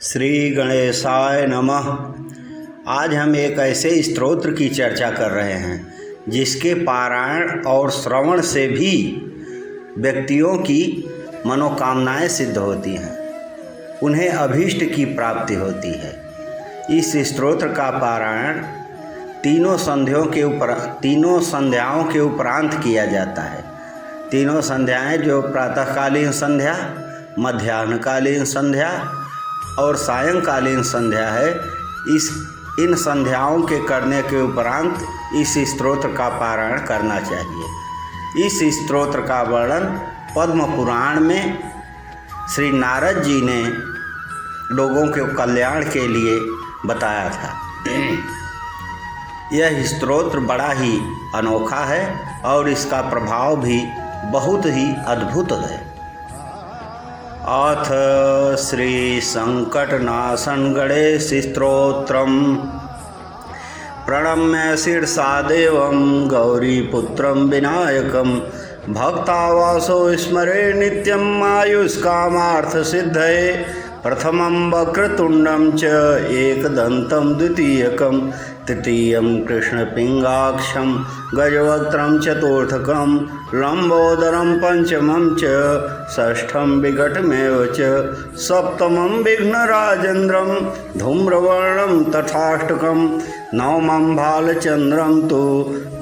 श्री गणेशाय नमः। आज हम एक ऐसे स्तोत्र की चर्चा कर रहे हैं जिसके पारायण और श्रवण से भी व्यक्तियों की मनोकामनाएं सिद्ध होती हैं, उन्हें अभीष्ट की प्राप्ति होती है। इस स्तोत्र का पारायण तीनों संध्याओं के उपरांत किया जाता है। तीनों संध्याएं जो प्रातःकालीन संध्या, मध्याह्नकालीन संध्या और सायंकालीन संध्या है, इन संध्याओं के करने के उपरांत इस स्तोत्र का पारायण करना चाहिए। इस स्तोत्र का वर्णन पद्म पुराण में श्री नारद जी ने लोगों के कल्याण के लिए बताया था। यह स्तोत्र बड़ा ही अनोखा है और इसका प्रभाव भी बहुत ही अद्भुत है। अथ श्री संकटनाशन गणेश स्तोत्रम्। प्रणम्य शिरसा देवं गौरीपुत्रं विनायकं भक्तावासो स्मरे नित्यं आयुष्कामार्थसिद्धये। प्रथमं वक्रतुण्डं च एकदन्तं द्वितीयकं तृतीयं कृष्णपिङ्गाक्षं गजवक्त्रं चतुर्थकं लम्बोदरं पंचमं च षष्ठं विकटमेव च सप्तमं विघ्नराजेन्द्रं धूम्रवर्णं तथाष्टकं नवमं भालचन्द्रं तु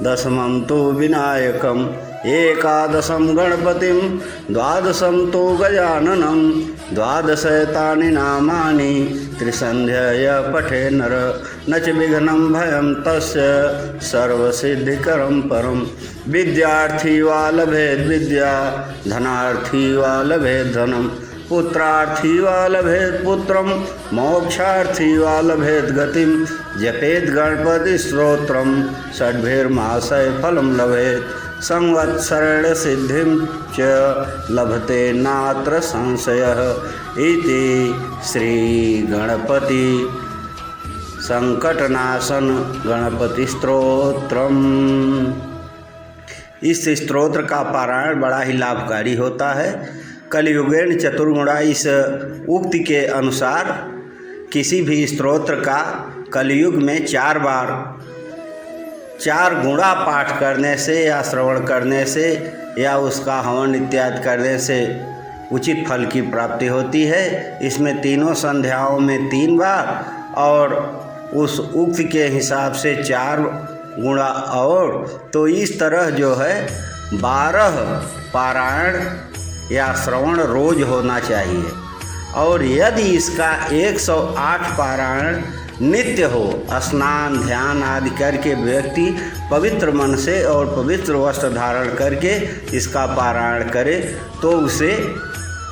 दशमं तु विनायकम् एकादशं गणपतिं द्वादशं तु गजाननं द्वादशैतानि नामानि त्रिसन्ध्या पठे नर न च विघ्नं भयं तस्य सर्वसिद्धिकरं परं। विद्यार्थी वा लभेद् विद्या धनार्थी वा लभेद् धनं पुत्रार्थी वा लभेत् पुत्रं मोक्षार्थी वा लभेत् गतिं। जपेत् गणपति स्तोत्रं षड्भिर्मासै फलं लभेत् संवत्सरेण सिद्धिं च लभते नात्र संशयः। इति श्री गणपति संकटनाशन गणपति स्तोत्रम्। इस स्तोत्र का पारायण बड़ा ही लाभकारी होता है। कलियुगेन चतुर्गुणा, इस उक्ति के अनुसार किसी भी स्तोत्र का कलियुग में 4 गुणा पाठ करने से या श्रवण करने से या उसका हवन इत्यादि करने से उचित फल की प्राप्ति होती है। इसमें तीनों संध्याओं में 3 बार और उस उक्ति के हिसाब से 4 गुणा, और तो इस तरह जो है 12 पारायण या श्रवण रोज होना चाहिए। और यदि इसका 108 पारायण नित्य हो, स्नान ध्यान आदि करके व्यक्ति पवित्र मन से और पवित्र वस्त्र धारण करके इसका पारायण करे तो उसे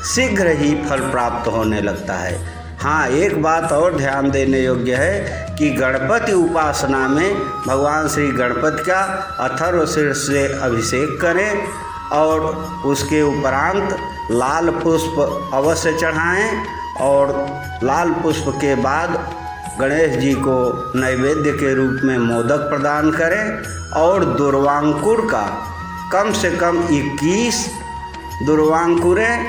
शीघ्र ही फल प्राप्त होने लगता है। हाँ, एक बात और ध्यान देने योग्य है कि गणपति उपासना में भगवान श्री गणपति का अथर्व शीर्ष से अभिषेक करें और उसके उपरांत लाल पुष्प अवश्य चढ़ाएं और लाल पुष्प के बाद गणेश जी को नैवेद्य के रूप में मोदक प्रदान करें और दुर्वांकुर का कम से कम 21 दुर्वांकुरें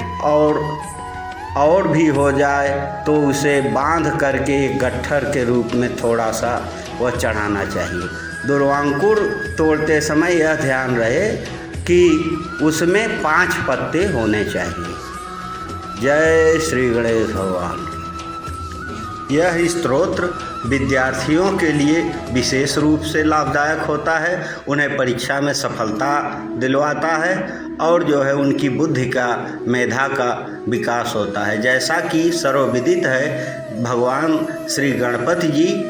और भी हो जाए तो उसे बांध करके गट्ठर के रूप में थोड़ा सा वह चढ़ाना चाहिए। दुर्वांकुर तोड़ते समय यह ध्यान रहे कि उसमें 5 पत्ते होने चाहिए। जय श्री गणेश भगवान। यह स्तोत्र विद्यार्थियों के लिए विशेष रूप से लाभदायक होता है, उन्हें परीक्षा में सफलता दिलवाता है और जो है उनकी बुद्धि का, मेधा का विकास होता है। जैसा कि सर्वविदित है, भगवान श्री गणपति जी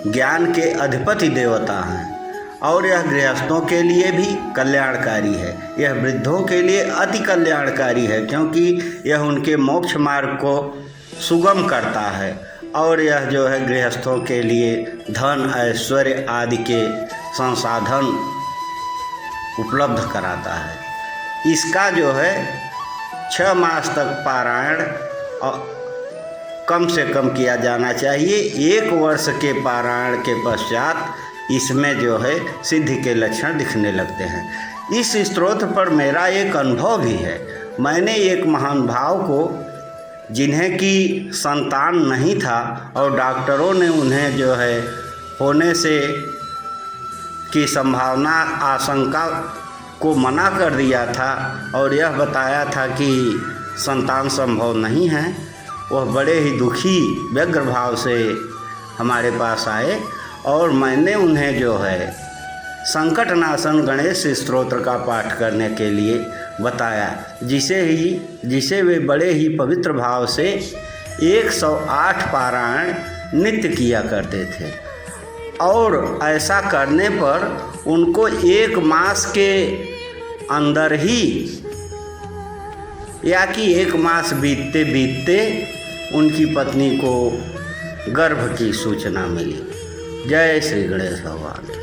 ज्ञान के अधिपति देवता हैं और यह गृहस्थों के लिए भी कल्याणकारी है। यह वृद्धों के लिए अति कल्याणकारी है क्योंकि यह उनके मोक्ष मार्ग को सुगम करता है और यह जो है गृहस्थों के लिए धन ऐश्वर्य आदि के संसाधन उपलब्ध कराता है। इसका जो है 6 मास तक पारायण कम से कम किया जाना चाहिए। 1 वर्ष के पारायण के पश्चात इसमें जो है सिद्धि के लक्षण दिखने लगते हैं। इस स्तोत्र पर मेरा एक अनुभव भी है। मैंने एक महान भाव को जिन्हें कि संतान नहीं था और डॉक्टरों ने उन्हें जो है होने से की संभावना आशंका को मना कर दिया था और यह बताया था कि संतान संभव नहीं है, वह बड़े ही दुखी व्यग्र भाव से हमारे पास आए और मैंने उन्हें जो है संकटनाशन गणेश स्तोत्र का पाठ करने के लिए बताया, जिसे वे बड़े ही पवित्र भाव से 108 पारायण नित्य किया करते थे और ऐसा करने पर उनको 1 मास के अंदर ही या कि 1 मास बीतते बीतते उनकी पत्नी को गर्भ की सूचना मिली। जय श्री गणेश भगवान।